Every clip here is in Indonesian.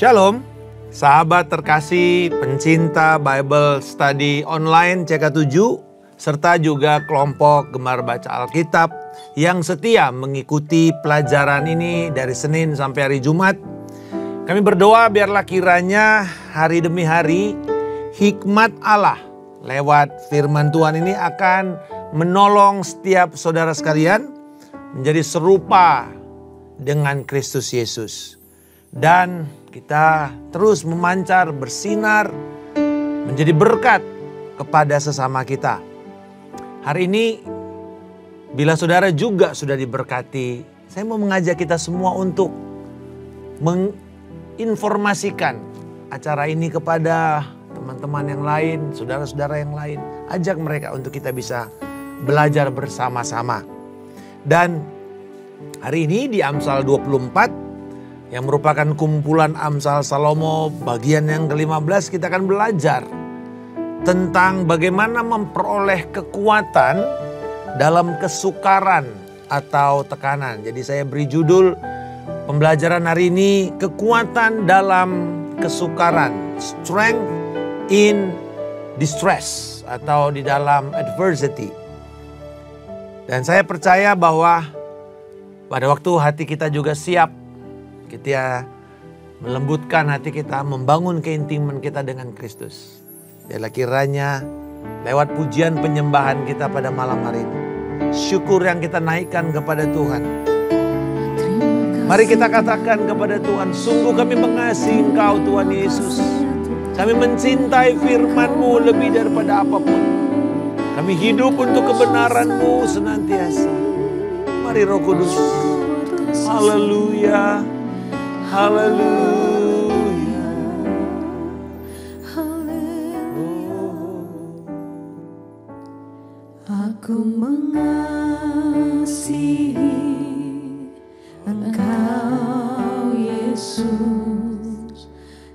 Shalom, sahabat terkasih pencinta Bible Study Online CK7, serta juga kelompok gemar baca Alkitab yang setia mengikuti pelajaran ini dari Senin sampai hari Jumat. Kami berdoa biarlah kiranya hari demi hari hikmat Allah lewat firman Tuhan ini akan menolong setiap saudara sekalian menjadi serupa dengan Kristus Yesus. Dan kita terus memancar, bersinar, menjadi berkat kepada sesama kita. Hari ini, bila saudara juga sudah diberkati, saya mau mengajak kita semua untuk menginformasikan acara ini kepada teman-teman yang lain, saudara-saudara yang lain. Ajak mereka untuk kita bisa belajar bersama-sama. Dan hari ini di Amsal 24, yang merupakan kumpulan Amsal Salomo bagian yang ke-15, kita akan belajar tentang bagaimana memperoleh kekuatan dalam kesukaran atau tekanan. Jadi saya beri judul pembelajaran hari ini, kekuatan dalam kesukaran, strength in distress atau di dalam adversity. Dan saya percaya bahwa pada waktu hati kita juga siap, kita melembutkan hati kita, membangun keintiman kita dengan Kristus. Biarlah kiranya lewat pujian penyembahan kita pada malam hari ini, syukur yang kita naikkan kepada Tuhan. Mari kita katakan kepada Tuhan, sungguh kami mengasihi Engkau Tuhan Yesus. Kami mencintai firman-Mu lebih daripada apapun. Kami hidup untuk kebenaran-Mu senantiasa. Mari Roh Kudus. Haleluya. Haleluya. Aku mengasihi Engkau Yesus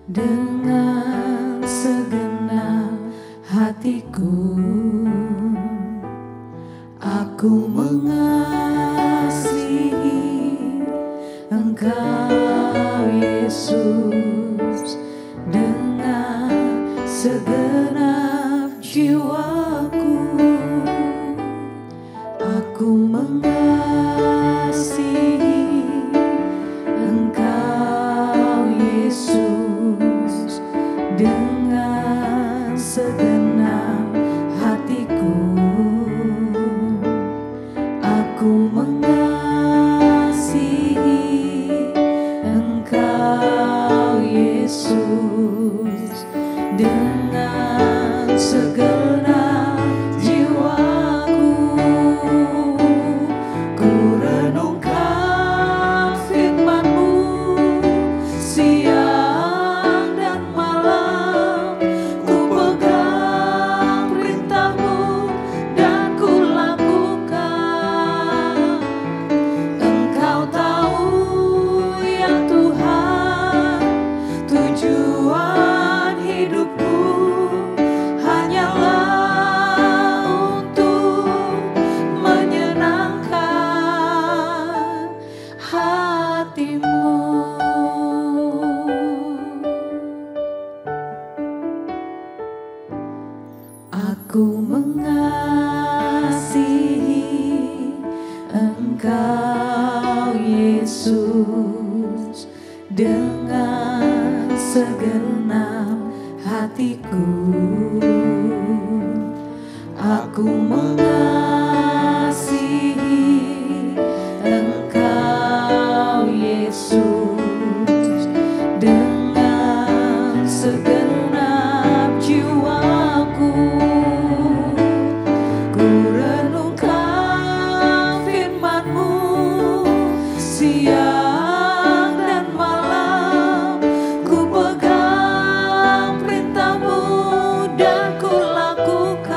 dengan segenap hatiku. Aku mengasihi Engkau Yesus dengan segenap jiwaku. Aku mengasihi Engkau Yesus dengan segenap hatiku. Aku mengasihi Engkau Yesus dengan segenap jiwaku. Ku renungkan firman-Mu siang dan malam. Ku pegang perintah-Mu dan ku lakukan. Engkau tahu ya Tuhan, tujuan hidupku hanyalah untuk menyenangkan hati-Mu. Aku mengasihi Engkau Yesus dengan segenap hatiku. Aku mengasihi Engkau Yesus dengan segenap jiwaku. Ku renungkan firman-Mu siang dan malam. Ku pegang perintah-Mu dan ku lakukan.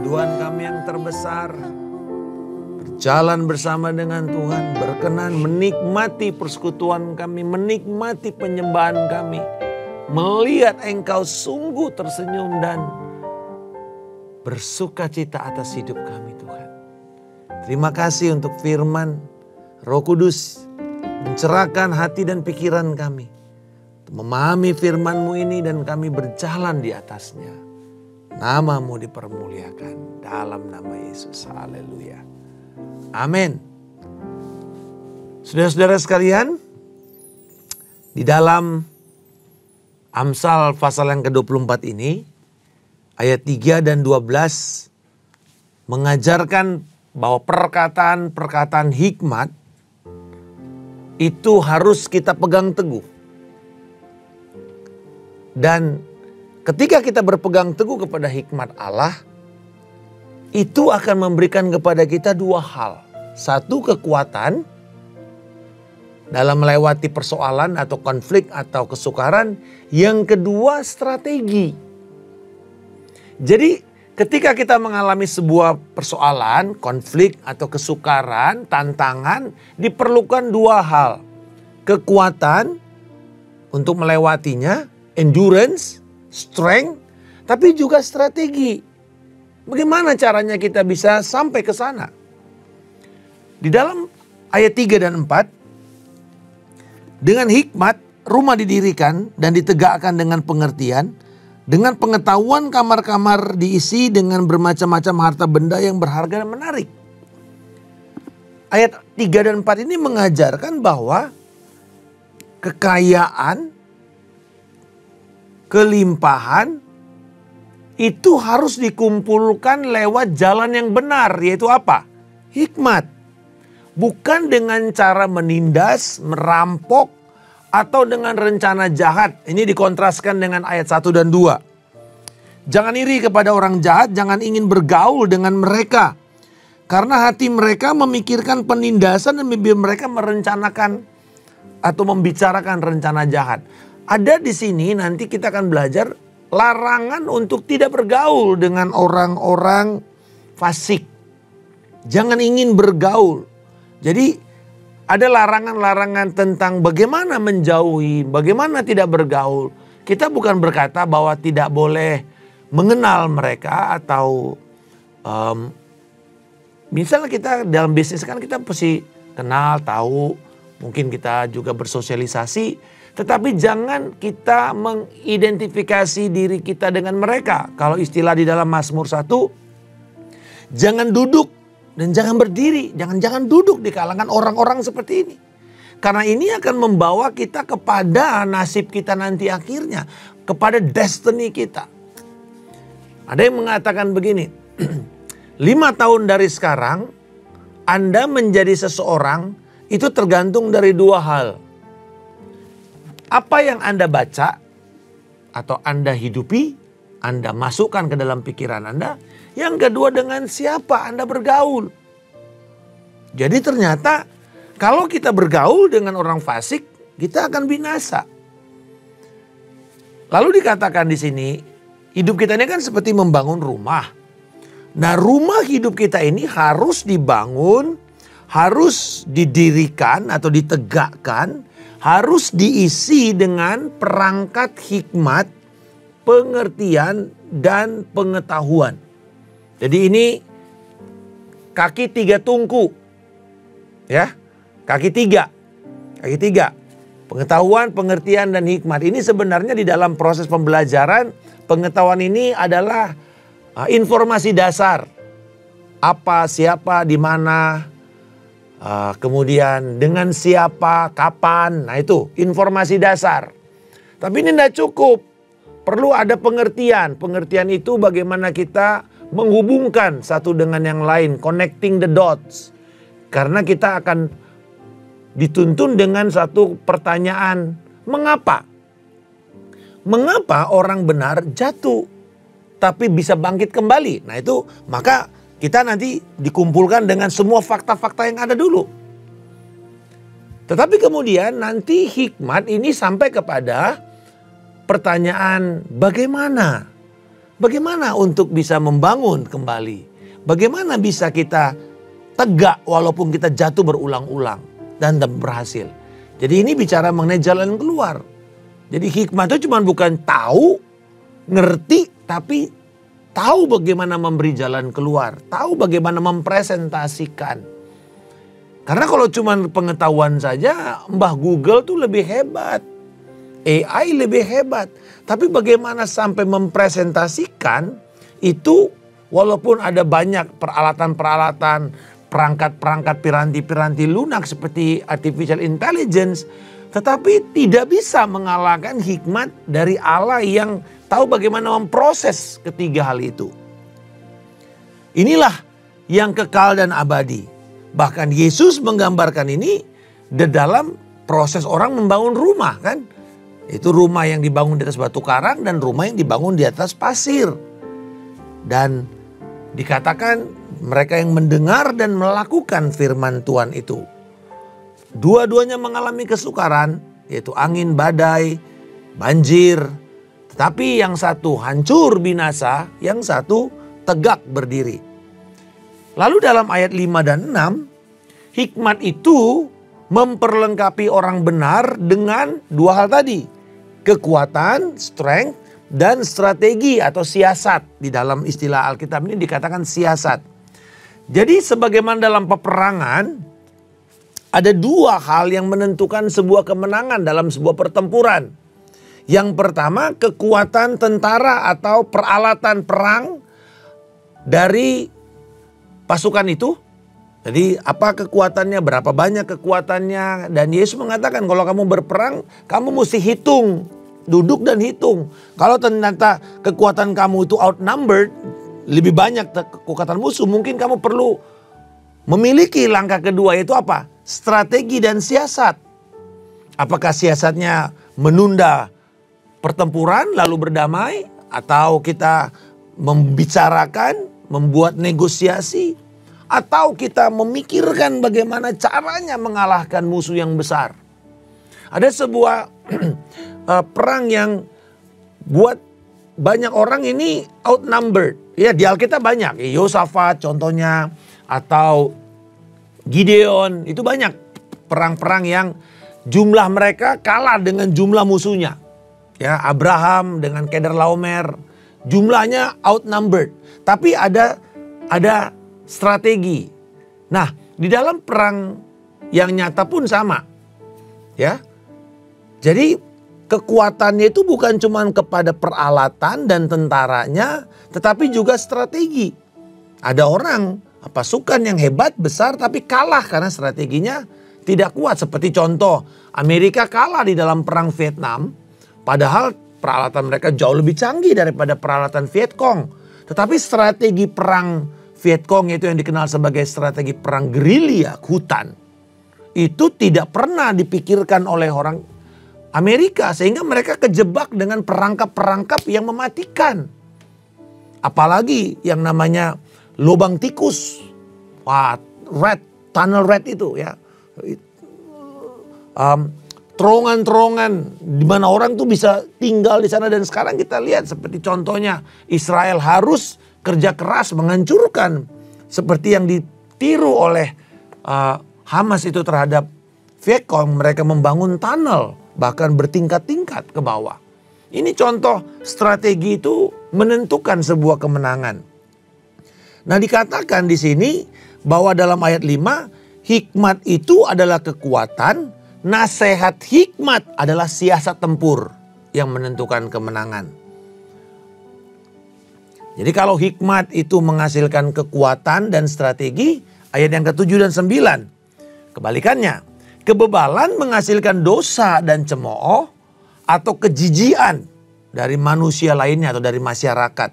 Kerinduan kami yang terbesar, berjalan bersama dengan Tuhan, berkenan menikmati persekutuan kami, menikmati penyembahan kami, melihat Engkau sungguh tersenyum dan bersuka cita atas hidup kami Tuhan. Terima kasih untuk firman Roh Kudus mencerahkan hati dan pikiran kami, memahami firman-Mu ini dan kami berjalan di atasnya. Nama-Mu dipermuliakan dalam nama Yesus. Haleluya. Amin. Saudara-saudara sekalian, di dalam Amsal pasal yang ke-24 ini, ayat 3 dan 12 mengajarkan bahwa perkataan-perkataan hikmat itu harus kita pegang teguh. Dan ketika kita berpegang teguh kepada hikmat Allah, itu akan memberikan kepada kita dua hal. Satu, kekuatan dalam melewati persoalan atau konflik atau kesukaran. Yang kedua, strategi. Jadi ketika kita mengalami sebuah persoalan, konflik atau kesukaran, tantangan, diperlukan dua hal. Kekuatan untuk melewatinya, endurance, strength, tapi juga strategi. Bagaimana caranya kita bisa sampai ke sana? Di dalam ayat 3 dan 4, dengan hikmat rumah didirikan dan ditegakkan dengan pengertian, dengan pengetahuan kamar-kamar diisi dengan bermacam-macam harta benda yang berharga dan menarik. Ayat 3 dan 4 ini mengajarkan bahwa kekayaan, kelimpahan itu harus dikumpulkan lewat jalan yang benar, yaitu apa? Hikmat. Bukan dengan cara menindas, merampok, atau dengan rencana jahat. Ini dikontraskan dengan ayat 1 dan 2. Jangan iri kepada orang jahat, jangan ingin bergaul dengan mereka. Karena hati mereka memikirkan penindasan dan bibir mereka merencanakan atau membicarakan rencana jahat. Ada di sini nanti kita akan belajar larangan untuk tidak bergaul dengan orang-orang fasik. Jangan ingin bergaul. Jadi ada larangan-larangan tentang bagaimana menjauhi, bagaimana tidak bergaul. Kita bukan berkata bahwa tidak boleh mengenal mereka atau misalnya kita dalam bisnis kan kita pasti kenal, tahu, mungkin kita juga bersosialisasi. Tetapi jangan kita mengidentifikasi diri kita dengan mereka. Kalau istilah di dalam Mazmur 1, jangan duduk dan jangan berdiri, jangan duduk di kalangan orang-orang seperti ini. Karena ini akan membawa kita kepada nasib kita nanti akhirnya, kepada destiny kita. Ada yang mengatakan begini, 5 tahun dari sekarang, Anda menjadi seseorang itu tergantung dari dua hal. Apa yang Anda baca atau Anda hidupi, Anda masukkan ke dalam pikiran Anda. Yang kedua, dengan siapa Anda bergaul. Jadi ternyata kalau kita bergaul dengan orang fasik, kita akan binasa. Lalu dikatakan di sini, hidup kita ini kan seperti membangun rumah. Nah, rumah hidup kita ini harus dibangun, harus didirikan atau ditegakkan, harus diisi dengan perangkat hikmat, pengertian, dan pengetahuan. Jadi ini kaki 3 tungku. Ya, kaki 3. Kaki 3. Pengetahuan, pengertian, dan hikmat. Ini sebenarnya di dalam proses pembelajaran, pengetahuan ini adalah informasi dasar. Apa, siapa, di mana, kemudian dengan siapa, kapan. Nah itu informasi dasar. Tapi ini tidak cukup. Perlu ada pengertian. Pengertian itu bagaimana kita menghubungkan satu dengan yang lain. Connecting the dots. Karena kita akan dituntun dengan satu pertanyaan. Mengapa? Mengapa orang benar jatuh tapi bisa bangkit kembali? Nah itu maka kita nanti dikumpulkan dengan semua fakta-fakta yang ada dulu. Tetapi kemudian nanti hikmat ini sampai kepada pertanyaan bagaimana bagaimana untuk bisa membangun kembali? Bagaimana bisa kita tegak walaupun kita jatuh berulang-ulang dan berhasil? Jadi ini bicara mengenai jalan keluar. Jadi hikmah itu cuma bukan tahu, ngerti, tapi tahu bagaimana memberi jalan keluar. Tahu bagaimana mempresentasikan. Karena kalau cuma pengetahuan saja, Mbah Google tuh lebih hebat. AI lebih hebat. Tapi bagaimana sampai mempresentasikan itu walaupun ada banyak peralatan-peralatan, perangkat-perangkat piranti-piranti lunak seperti artificial intelligence, tetapi tidak bisa mengalahkan hikmat dari Allah yang tahu bagaimana memproses ketiga hal itu. Inilah yang kekal dan abadi. Bahkan Yesus menggambarkan ini di dalam proses orang membangun rumah kan. Itu rumah yang dibangun di atas batu karang dan rumah yang dibangun di atas pasir. Dan dikatakan mereka yang mendengar dan melakukan firman Tuhan itu. Dua-duanya mengalami kesukaran, yaitu angin, badai, banjir. Tetapi yang satu hancur binasa, yang satu tegak berdiri. Lalu dalam ayat 5 dan 6, hikmat itu memperlengkapi orang benar dengan dua hal tadi. Kekuatan, strength, dan strategi atau siasat. Di dalam istilah Alkitab ini dikatakan siasat. Jadi sebagaimana dalam peperangan, ada dua hal yang menentukan sebuah kemenangan dalam sebuah pertempuran. Yang pertama, kekuatan tentara atau peralatan perang dari pasukan itu. Jadi apa kekuatannya, berapa banyak kekuatannya. Dan Yesus mengatakan kalau kamu berperang, kamu mesti hitung. Duduk dan hitung. Kalau ternyata kekuatan kamu itu outnumbered, lebih banyak kekuatan musuh, mungkin kamu perlu memiliki langkah kedua, yaitu apa? Strategi dan siasat. Apakah siasatnya menunda pertempuran lalu berdamai, atau kita membicarakan, membuat negosiasi, atau kita memikirkan bagaimana caranya mengalahkan musuh yang besar. Ada sebuah perang yang buat banyak orang ini outnumbered. Ya, di Alkitab banyak. Yosafat contohnya, atau Gideon, itu banyak perang-perang yang jumlah mereka kalah dengan jumlah musuhnya. Ya, Abraham dengan Kedorlaomer, jumlahnya outnumbered. Tapi ada strategi. Nah, di dalam perang yang nyata pun sama. Ya. Jadi kekuatannya itu bukan cuma kepada peralatan dan tentaranya, tetapi juga strategi. Ada orang, pasukan yang hebat, besar, tapi kalah karena strateginya tidak kuat. Seperti contoh, Amerika kalah di dalam perang Vietnam, padahal peralatan mereka jauh lebih canggih daripada peralatan Vietcong. Tetapi strategi perang Vietcong, yaitu yang dikenal sebagai strategi perang gerilya, hutan, itu tidak pernah dipikirkan oleh orang Amerika, sehingga mereka kejebak dengan perangkap-perangkap yang mematikan. Apalagi yang namanya lubang tikus, tunnel rat itu ya, terowongan-terowongan di mana orang tuh bisa tinggal di sana. Dan sekarang kita lihat seperti contohnya Israel harus kerja keras menghancurkan seperti yang ditiru oleh Hamas itu terhadap Vietcong. Mereka membangun tunnel, bahkan bertingkat-tingkat ke bawah. Ini contoh strategi itu menentukan sebuah kemenangan. Nah, dikatakan di sini bahwa dalam ayat 5, hikmat itu adalah kekuatan, nasihat hikmat adalah siasat tempur yang menentukan kemenangan. Jadi kalau hikmat itu menghasilkan kekuatan dan strategi, ayat yang ke-7 dan 9. Kebalikannya, kebebalan menghasilkan dosa dan cemooh atau kejijian dari manusia lainnya atau dari masyarakat.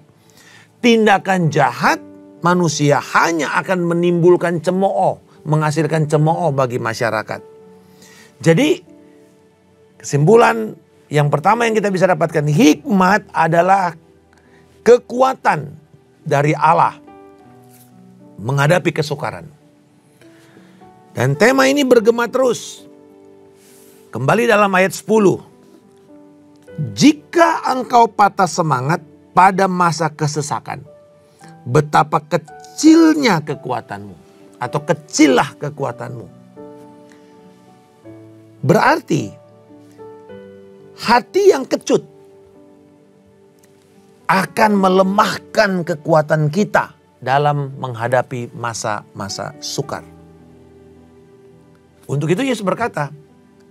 Tindakan jahat manusia hanya akan menimbulkan cemooh, menghasilkan cemooh bagi masyarakat. Jadi kesimpulan yang pertama yang kita bisa dapatkan, hikmat adalah kekuatan dari Allah menghadapi kesukaran. Dan tema ini bergema terus. Kembali dalam ayat 10. Jika engkau patah semangat, pada masa kesesakan. Betapa kecilnya kekuatanmu. Atau kecillah kekuatanmu. Berarti hati yang kecut akan melemahkan kekuatan kita dalam menghadapi masa-masa sukar. Untuk itu Yesus berkata,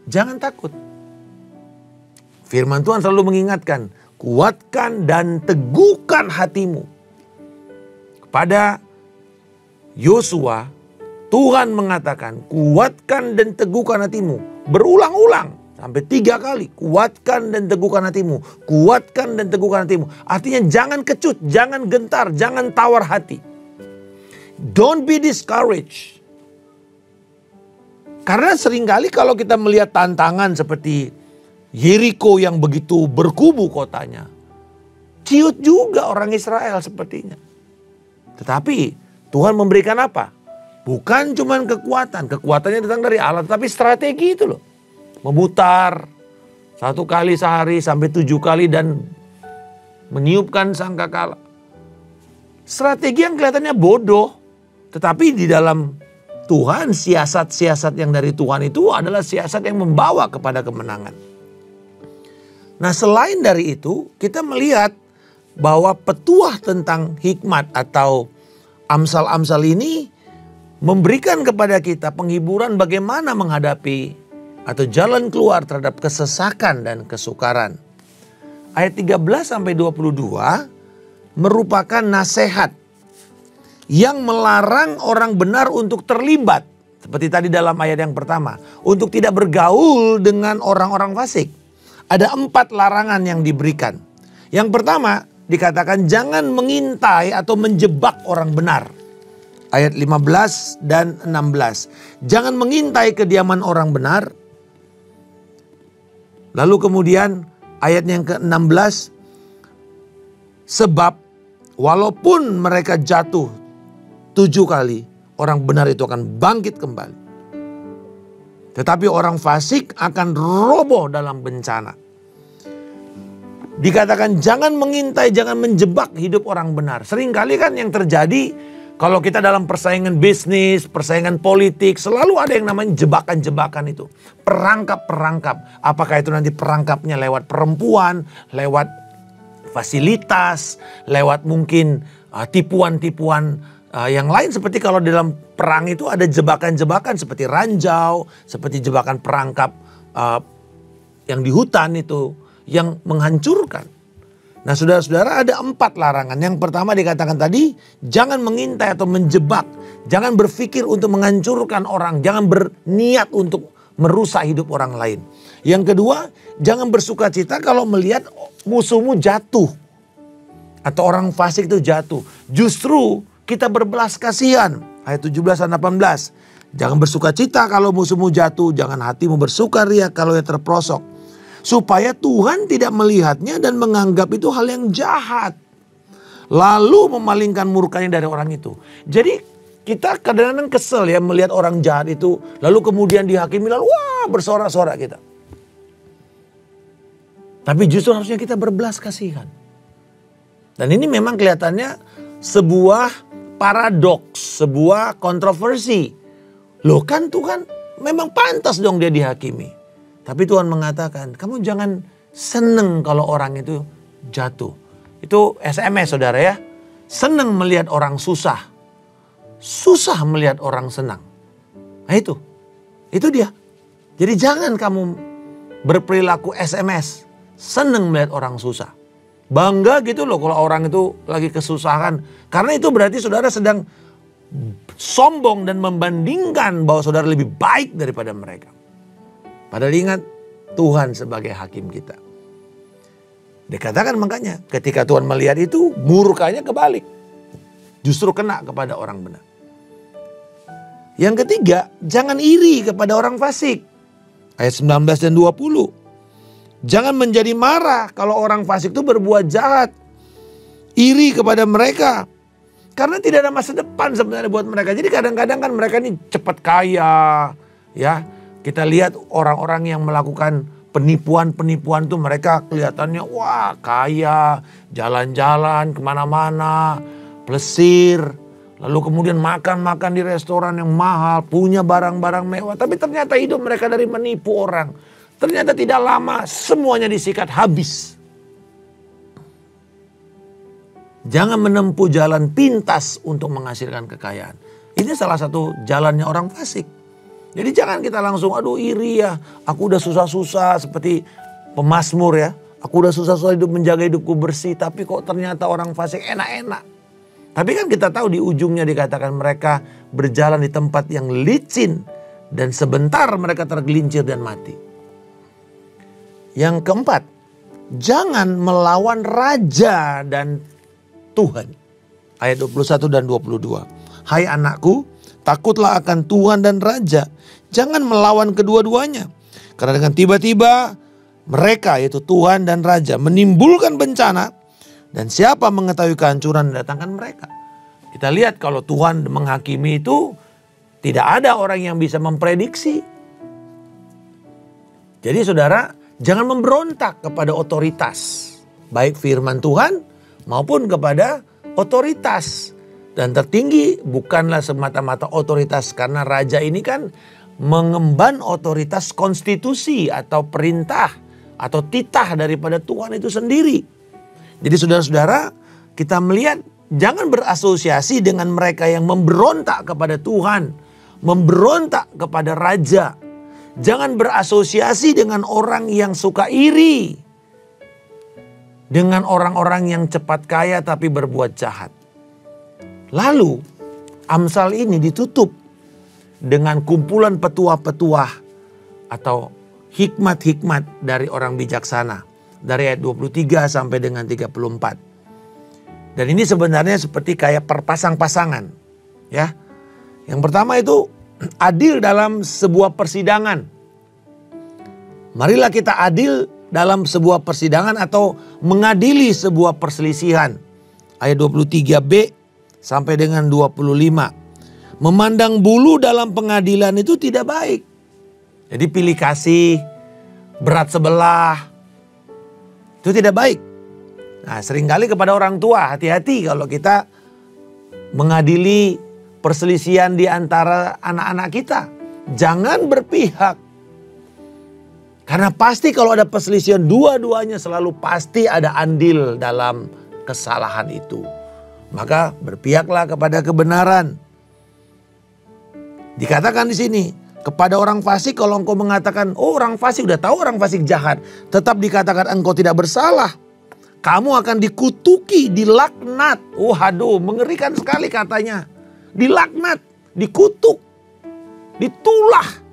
jangan takut. Firman Tuhan selalu mengingatkan, kuatkan dan teguhkan hatimu. Kepada Yosua, Tuhan mengatakan, kuatkan dan teguhkan hatimu. Berulang-ulang. Sampai 3 kali. Kuatkan dan teguhkan hatimu. Kuatkan dan teguhkan hatimu. Artinya jangan kecut, jangan gentar, jangan tawar hati. Don't be discouraged. Karena seringkali kalau kita melihat tantangan seperti Yeriko yang begitu berkubu kotanya. Ciut juga orang Israel sepertinya. Tetapi Tuhan memberikan apa? Bukan cuma kekuatan. Kekuatannya datang dari Allah. Tapi strategi itu loh. Memutar 1 kali sehari sampai 7 kali dan meniupkan sangkakala. Strategi yang kelihatannya bodoh. Tetapi di dalam Tuhan, siasat-siasat yang dari Tuhan itu adalah siasat yang membawa kepada kemenangan. Nah, selain dari itu, kita melihat bahwa petuah tentang hikmat atau Amsal-Amsal ini memberikan kepada kita penghiburan bagaimana menghadapi atau jalan keluar terhadap kesesakan dan kesukaran. Ayat 13 sampai 22 merupakan nasihat yang melarang orang benar untuk terlibat. Seperti tadi dalam ayat yang pertama. Untuk tidak bergaul dengan orang-orang fasik. Ada 4 larangan yang diberikan. Yang pertama dikatakan jangan mengintai atau menjebak orang benar. Ayat 15 dan 16. Jangan mengintai kediaman orang benar. Lalu kemudian ayat yang ke-16. Sebab walaupun mereka jatuh 7 kali, orang benar itu akan bangkit kembali. Tetapi orang fasik akan roboh dalam bencana. Dikatakan jangan mengintai, jangan menjebak hidup orang benar. Seringkali kan yang terjadi kalau kita dalam persaingan bisnis, persaingan politik, selalu ada yang namanya jebakan-jebakan itu. Perangkap-perangkap. Apakah itu nanti perangkapnya lewat perempuan, lewat fasilitas, lewat mungkin tipuan-tipuan yang lain. Seperti kalau dalam perang itu ada jebakan-jebakan seperti ranjau, seperti jebakan perangkap yang di hutan itu yang menghancurkan. Nah, saudara-saudara, ada 4 larangan. Yang pertama dikatakan tadi, jangan mengintai atau menjebak. Jangan berpikir untuk menghancurkan orang. Jangan berniat untuk merusak hidup orang lain. Yang kedua, jangan bersuka cita kalau melihat musuhmu jatuh. Atau orang fasik itu jatuh. Justru kita berbelas kasihan. Ayat 17 dan 18. Jangan bersuka cita kalau musuhmu jatuh. Jangan hatimu bersukaria kalau ia terperosok. Supaya Tuhan tidak melihatnya dan menganggap itu hal yang jahat. Lalu memalingkan murkanya dari orang itu. Jadi kita kadang-kadang kesel ya melihat orang jahat itu. Lalu kemudian dihakimi lalu wah bersorak-sorak kita. Tapi justru harusnya kita berbelas kasihan. Dan ini memang kelihatannya sebuah paradoks, sebuah kontroversi. Loh kan Tuhan memang pantas dong dia dihakimi. Tapi Tuhan mengatakan, kamu jangan seneng kalau orang itu jatuh. Itu SMS saudara ya. Seneng melihat orang susah. Susah melihat orang senang. Nah itu dia. Jadi jangan kamu berperilaku SMS. Seneng melihat orang susah. Bangga gitu loh kalau orang itu lagi kesusahan. Karena itu berarti saudara sedang sombong dan membandingkan bahwa saudara lebih baik daripada mereka. Padahal ingat Tuhan sebagai hakim kita. Dikatakan makanya ketika Tuhan melihat itu murkanya kebalik. Justru kena kepada orang benar. Yang ketiga, jangan iri kepada orang fasik. Ayat 19 dan 20. Jangan menjadi marah kalau orang fasik itu berbuat jahat. Iri kepada mereka. Karena tidak ada masa depan sebenarnya buat mereka. Jadi kadang-kadang kan mereka ini cepat kaya. Ya, kita lihat orang-orang yang melakukan penipuan-penipuan tuh mereka kelihatannya wah kaya, jalan-jalan kemana-mana, plesir. Lalu kemudian makan-makan di restoran yang mahal, punya barang-barang mewah. Tapi ternyata hidup mereka dari menipu orang. Ternyata tidak lama semuanya disikat habis. Jangan menempuh jalan pintas untuk menghasilkan kekayaan. Ini salah satu jalannya orang fasik. Jadi jangan kita langsung aduh iri ya. Aku udah susah-susah seperti pemazmur ya. Aku udah susah-susah hidup menjaga hidupku bersih. Tapi kok ternyata orang fasik enak-enak. Tapi kan kita tahu di ujungnya dikatakan mereka berjalan di tempat yang licin. Dan sebentar mereka tergelincir dan mati. Yang keempat, jangan melawan raja dan Tuhan. Ayat 21 dan 22. Hai anakku, takutlah akan Tuhan dan raja. Jangan melawan kedua-duanya. Karena dengan tiba-tiba mereka yaitu Tuhan dan raja menimbulkan bencana. Dan siapa mengetahui kehancuran mendatangkan mereka. Kita lihat kalau Tuhan menghakimi itu tidak ada orang yang bisa memprediksi. Jadi saudara, jangan memberontak kepada otoritas. Baik firman Tuhan maupun kepada otoritas. Dan tertinggi bukanlah semata-mata otoritas. Karena raja ini kan mengemban otoritas konstitusi atau perintah atau titah daripada Tuhan itu sendiri. Jadi saudara-saudara, kita melihat jangan berasosiasi dengan mereka yang memberontak kepada Tuhan. Memberontak kepada raja. Jangan berasosiasi dengan orang yang suka iri. Dengan orang-orang yang cepat kaya tapi berbuat jahat. Lalu Amsal ini ditutup dengan kumpulan petuah-petuah atau hikmat-hikmat dari orang bijaksana. Dari ayat 23 sampai dengan 34. Dan ini sebenarnya seperti kayak perpasang-pasangan. Ya. Yang pertama itu adil dalam sebuah persidangan. Marilah kita adil dalam sebuah persidangan atau mengadili sebuah perselisihan. Ayat 23b sampai dengan 25. Memandang bulu dalam pengadilan itu tidak baik. Jadi pilih kasih, berat sebelah, itu tidak baik. Nah seringkali kepada orang tua hati-hati kalau kita mengadili perselisihan di antara anak-anak kita. Jangan berpihak. Karena pasti kalau ada perselisihan dua-duanya selalu pasti ada andil dalam kesalahan itu. Maka berpihaklah kepada kebenaran. Dikatakan di sini kepada orang fasik kalau engkau mengatakan oh orang fasik udah tahu orang fasik jahat. Tetap dikatakan engkau tidak bersalah. Kamu akan dikutuki, dilaknat. Oh aduh mengerikan sekali katanya. Dilaknat, dikutuk, ditulah.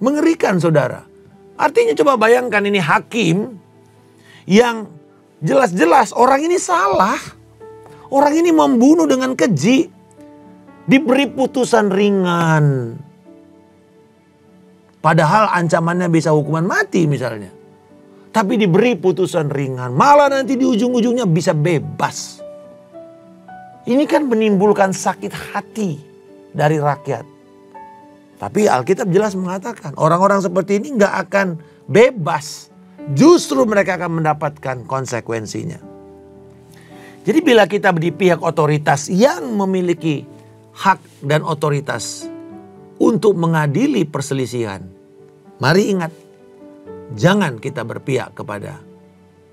Mengerikan saudara. Artinya coba bayangkan ini hakim yang jelas-jelas orang ini salah. Orang ini membunuh dengan keji. Diberi putusan ringan. Padahal ancamannya bisa hukuman mati misalnya. Tapi diberi putusan ringan. Malah nanti di ujung-ujungnya bisa bebas. Ini kan menimbulkan sakit hati dari rakyat. Tapi Alkitab jelas mengatakan orang-orang seperti ini gak akan bebas. Justru mereka akan mendapatkan konsekuensinya. Jadi bila kita di pihak otoritas yang memiliki hak dan otoritas untuk mengadili perselisihan. Mari ingat, jangan kita berpihak kepada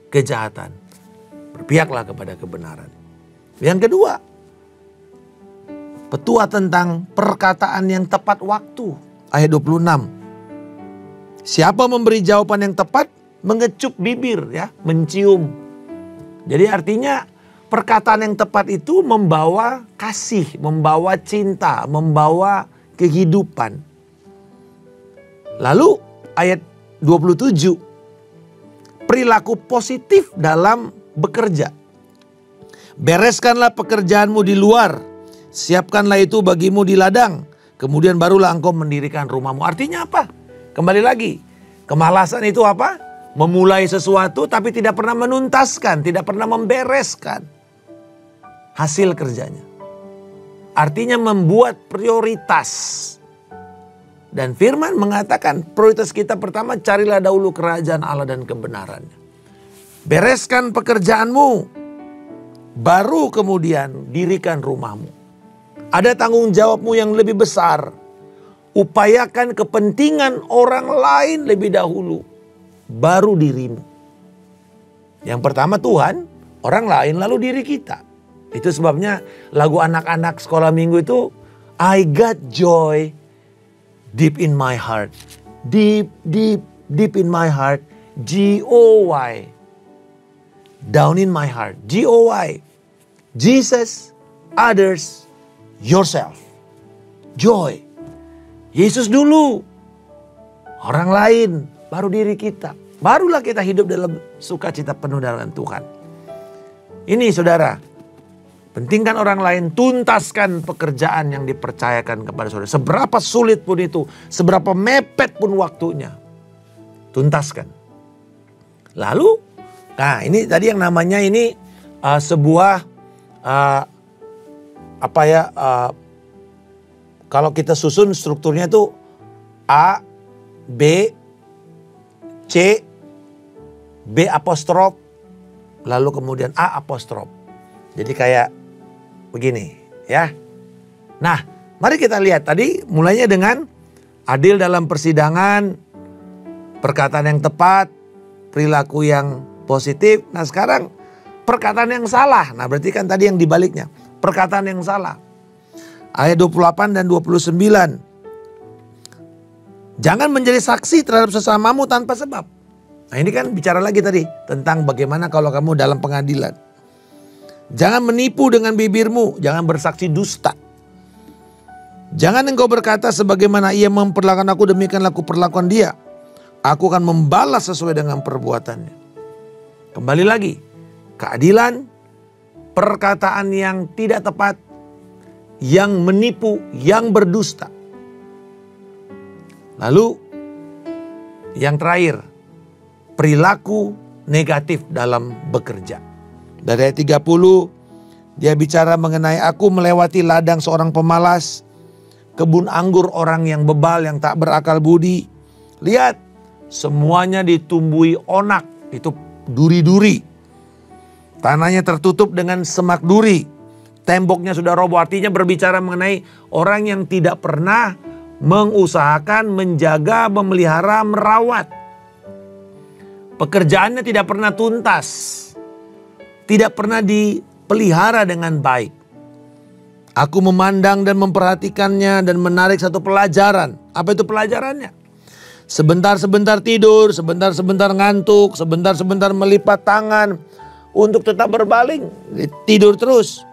kejahatan. Berpihaklah kepada kebenaran. Yang kedua, petua tentang perkataan yang tepat waktu. Ayat 26. Siapa memberi jawaban yang tepat, mengecup bibir ya, mencium. Jadi artinya perkataan yang tepat itu membawa kasih, membawa cinta, membawa kehidupan. Lalu ayat 27. Perilaku positif dalam bekerja. Bereskanlah pekerjaanmu di luar. Siapkanlah itu bagimu di ladang. Kemudian barulah engkau mendirikan rumahmu. Artinya apa? Kembali lagi. Kemalasan itu apa? Memulai sesuatu tapi tidak pernah menuntaskan. Tidak pernah membereskan hasil kerjanya. Artinya membuat prioritas. Dan firman mengatakan prioritas kita pertama, carilah dahulu kerajaan Allah dan kebenarannya. Bereskan pekerjaanmu, baru kemudian dirikan rumahmu. Ada tanggung jawabmu yang lebih besar. Upayakan kepentingan orang lain lebih dahulu, baru dirimu. Yang pertama Tuhan, orang lain, lalu diri kita. Itu sebabnya lagu anak-anak sekolah minggu itu, I got joy deep in my heart. Deep, deep, deep in my heart. G-O-Y. Down in my heart. G-O-Y. Jesus, others, yourself. Joy. Yesus dulu. Orang lain, baru diri kita. Barulah kita hidup dalam sukacita penuh dengan Tuhan. Ini saudara, pentingkan orang lain, tuntaskan pekerjaan yang dipercayakan kepada saudara. Seberapa sulit pun itu, seberapa mepet pun waktunya, tuntaskan. Lalu, nah ini tadi yang namanya ini sebuah kalau kita susun strukturnya itu A, B, C, B apostrof, lalu kemudian A apostrof. Jadi kayak begini ya. Nah, mari kita lihat tadi mulainya dengan adil dalam persidangan, perkataan yang tepat, perilaku yang positif. Nah sekarang perkataan yang salah. Nah berarti kan tadi yang dibaliknya. Perkataan yang salah. Ayat 28 dan 29. Jangan menjadi saksi terhadap sesamamu tanpa sebab. Nah ini kan bicara lagi tadi tentang bagaimana kalau kamu dalam pengadilan. Jangan menipu dengan bibirmu, jangan bersaksi dusta. Jangan engkau berkata sebagaimana ia memperlakukan aku, demikianlah aku perlakukan dia. Aku akan membalas sesuai dengan perbuatannya. Kembali lagi, keadilan, perkataan yang tidak tepat, yang menipu, yang berdusta. Lalu yang terakhir, perilaku negatif dalam bekerja. Dari ayat 30, dia bicara mengenai aku melewati ladang seorang pemalas, kebun anggur orang yang bebal, yang tak berakal budi. Lihat, semuanya ditumbuhi onak, itu duri-duri. Tanahnya tertutup dengan semak duri. Temboknya sudah roboh, artinya berbicara mengenai orang yang tidak pernah mengusahakan, menjaga, memelihara, merawat. Pekerjaannya tidak pernah tuntas. Tidak pernah dipelihara dengan baik. Aku memandang dan memperhatikannya dan menarik satu pelajaran. Apa itu pelajarannya? Sebentar-sebentar tidur, sebentar-sebentar ngantuk, sebentar-sebentar melipat tangan untuk tetap berbaling, tidur terus.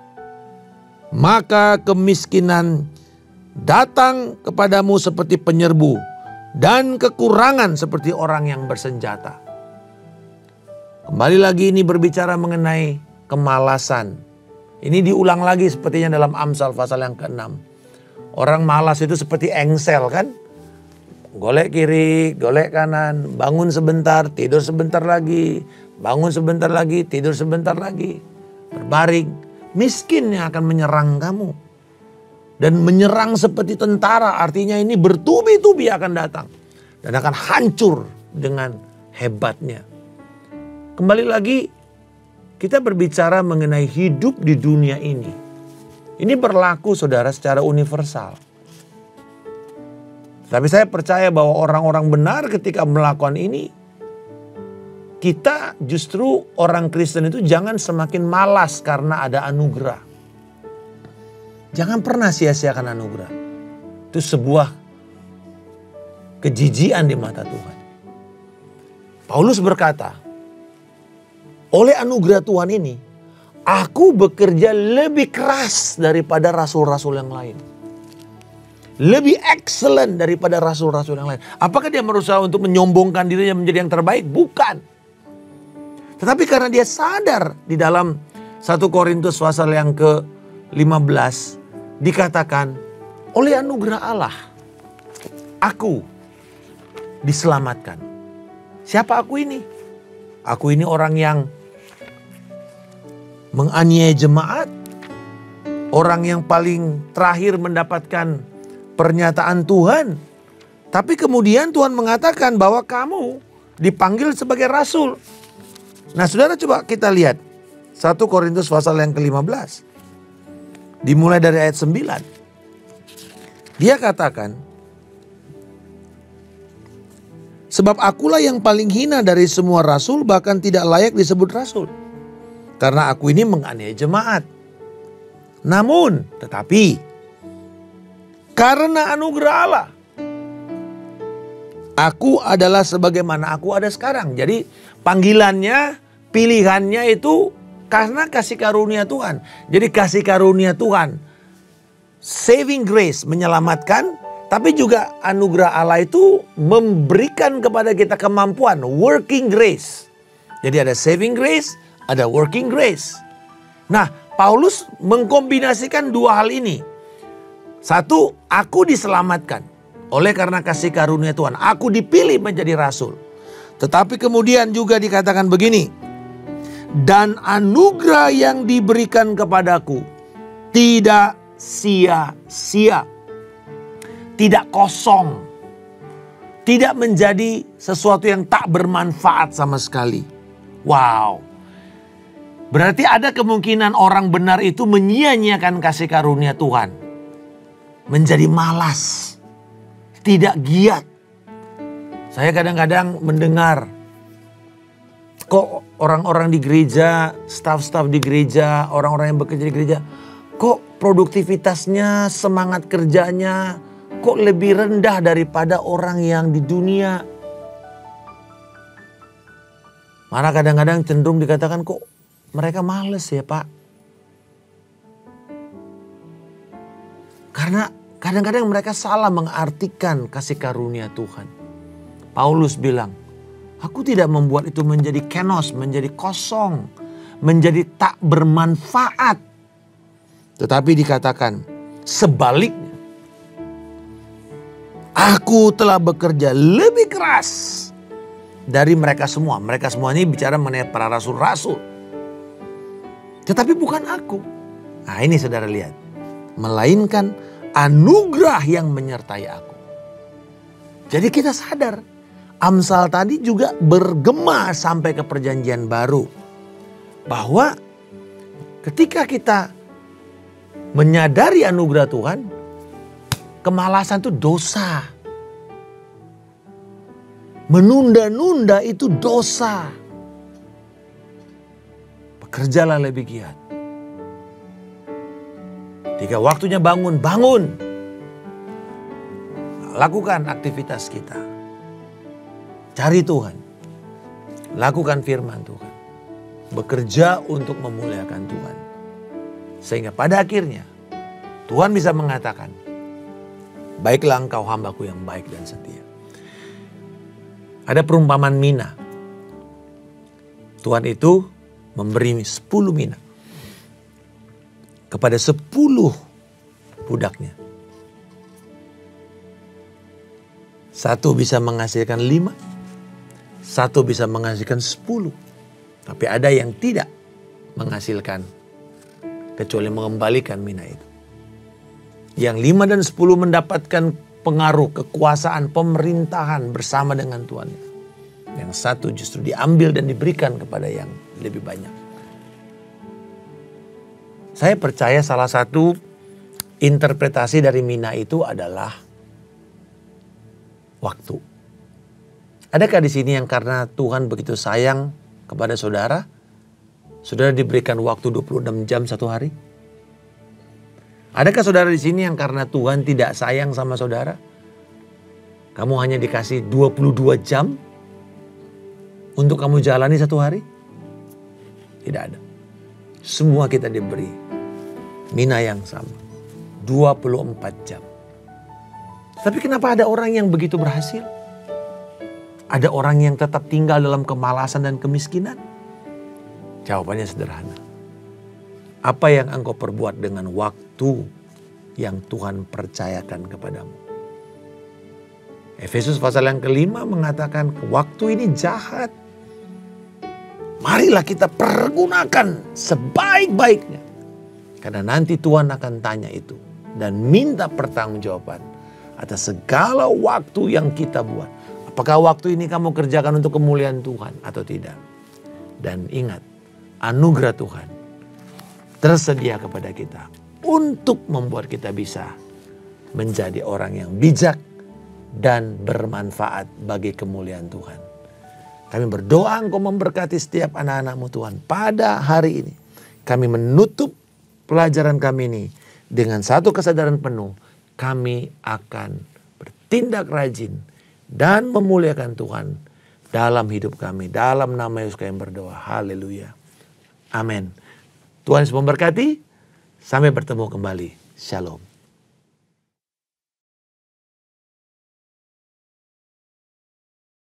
Maka kemiskinan datang kepadamu seperti penyerbu dan kekurangan seperti orang yang bersenjata. Kembali lagi ini berbicara mengenai kemalasan. Ini diulang lagi sepertinya dalam Amsal pasal yang ke-6. Orang malas itu seperti engsel kan? Golek kiri, golek kanan, bangun sebentar, tidur sebentar lagi, bangun sebentar lagi, tidur sebentar lagi. Berbaring. Miskin yang akan menyerang kamu. Dan menyerang seperti tentara, artinya ini bertubi-tubi akan datang. Dan akan hancur dengan hebatnya. Kembali lagi, kita berbicara mengenai hidup di dunia ini. Ini berlaku saudara secara universal. Tapi saya percaya bahwa orang-orang benar ketika melakukan ini, kita justru orang Kristen itu jangan semakin malas karena ada anugerah. Jangan pernah sia-siakan anugerah. Itu sebuah kejijian di mata Tuhan. Paulus berkata, oleh anugerah Tuhan ini, aku bekerja lebih keras daripada rasul-rasul yang lain. Lebih excellent daripada rasul-rasul yang lain. Apakah dia berusaha untuk menyombongkan dirinya menjadi yang terbaik? Bukan. Tetapi karena dia sadar di dalam 1 Korintus pasal yang ke-15 dikatakan, oleh anugerah Allah aku diselamatkan. Siapa aku ini? Aku ini orang yang menganiaya jemaat, orang yang paling terakhir mendapatkan pernyataan Tuhan, Tapi kemudian Tuhan mengatakan bahwa kamu dipanggil sebagai rasul. Nah saudara, coba kita lihat 1 Korintus pasal yang ke-15. Dimulai dari ayat 9. Dia katakan, sebab akulah yang paling hina dari semua rasul, bahkan tidak layak disebut rasul. Karena aku ini menganiaya jemaat. Namun, tetapi, karena anugerah Allah, aku adalah sebagaimana aku ada sekarang. Jadi panggilannya, pilihannya itu karena kasih karunia Tuhan. Jadi kasih karunia Tuhan, saving grace, menyelamatkan. Tapi juga anugerah Allah itu memberikan kepada kita kemampuan, working grace. Jadi ada saving grace, ada working grace. Nah, Paulus mengkombinasikan dua hal ini. Satu, aku diselamatkan oleh karena kasih karunia Tuhan. Aku dipilih menjadi rasul. Tetapi kemudian juga dikatakan begini, dan anugerah yang diberikan kepadaku tidak sia-sia. Tidak kosong, tidak menjadi sesuatu yang tak bermanfaat sama sekali. Wow, berarti ada kemungkinan orang benar itu menyia-nyiakan kasih karunia Tuhan. Menjadi malas, tidak giat. Saya kadang-kadang mendengar, kok orang-orang di gereja, staf-staf di gereja, orang-orang yang bekerja di gereja, kok produktivitasnya, semangat kerjanya, kok lebih rendah daripada orang yang di dunia. Malah kadang-kadang cenderung dikatakan kok mereka males ya Pak. Karena kadang-kadang mereka salah mengartikan kasih karunia Tuhan. Paulus bilang, aku tidak membuat itu menjadi kenos, menjadi kosong, menjadi tak bermanfaat. Tetapi dikatakan sebaliknya, aku telah bekerja lebih keras dari mereka semua. Mereka semua ini bicara mengenai para rasul-rasul. Tetapi bukan aku. Nah ini saudara lihat. Melainkan anugerah yang menyertai aku. Jadi kita sadar. Amsal tadi juga bergema sampai ke perjanjian baru. Bahwa ketika kita menyadari anugerah Tuhan, kemalasan itu dosa. Menunda-nunda itu dosa. Bekerjalah lebih giat. Ketika waktunya bangun, bangun. Lakukan aktivitas kita. Cari Tuhan. Lakukan firman Tuhan. Bekerja untuk memuliakan Tuhan. Sehingga pada akhirnya Tuhan bisa mengatakan, baiklah engkau hambaku yang baik dan setia. Ada perumpamaan mina. Tuhan itu memberi 10 mina kepada 10 budaknya. Satu bisa menghasilkan 5, satu bisa menghasilkan 10. Tapi ada yang tidak menghasilkan kecuali mengembalikan mina itu. Yang 5 dan 10 mendapatkan pengaruh, kekuasaan, pemerintahan bersama dengan Tuhan. Yang satu justru diambil dan diberikan kepada yang lebih banyak. Saya percaya salah satu interpretasi dari mina itu adalah waktu. Adakah di sini yang karena Tuhan begitu sayang kepada saudara, saudara diberikan waktu 26 jam satu hari? Adakah saudara di sini yang karena Tuhan tidak sayang sama saudara, kamu hanya dikasih 22 jam untuk kamu jalani satu hari? Tidak ada. Semua kita diberi mina yang sama, 24 jam. Tapi kenapa ada orang yang begitu berhasil? Ada orang yang tetap tinggal dalam kemalasan dan kemiskinan? Jawabannya sederhana. Apa yang engkau perbuat dengan waktu yang Tuhan percayakan kepadamu? Efesus pasal yang ke-5 mengatakan waktu ini jahat. Marilah kita pergunakan sebaik-baiknya. Karena nanti Tuhan akan tanya itu dan minta pertanggungjawaban atas segala waktu yang kita buat. Apakah waktu ini kamu kerjakan untuk kemuliaan Tuhan atau tidak? Dan ingat, anugerah Tuhan tersedia kepada kita untuk membuat kita bisa menjadi orang yang bijak dan bermanfaat bagi kemuliaan Tuhan. Kami berdoa Engkau memberkati setiap anak-anak-Mu Tuhan pada hari ini. Kami menutup pelajaran kami ini dengan satu kesadaran penuh. Kami akan bertindak rajin dan memuliakan Tuhan dalam hidup kami. Dalam nama Yesus kami berdoa. Haleluya. Amin. Tuhan Yesus memberkati. Sampai bertemu kembali. Shalom.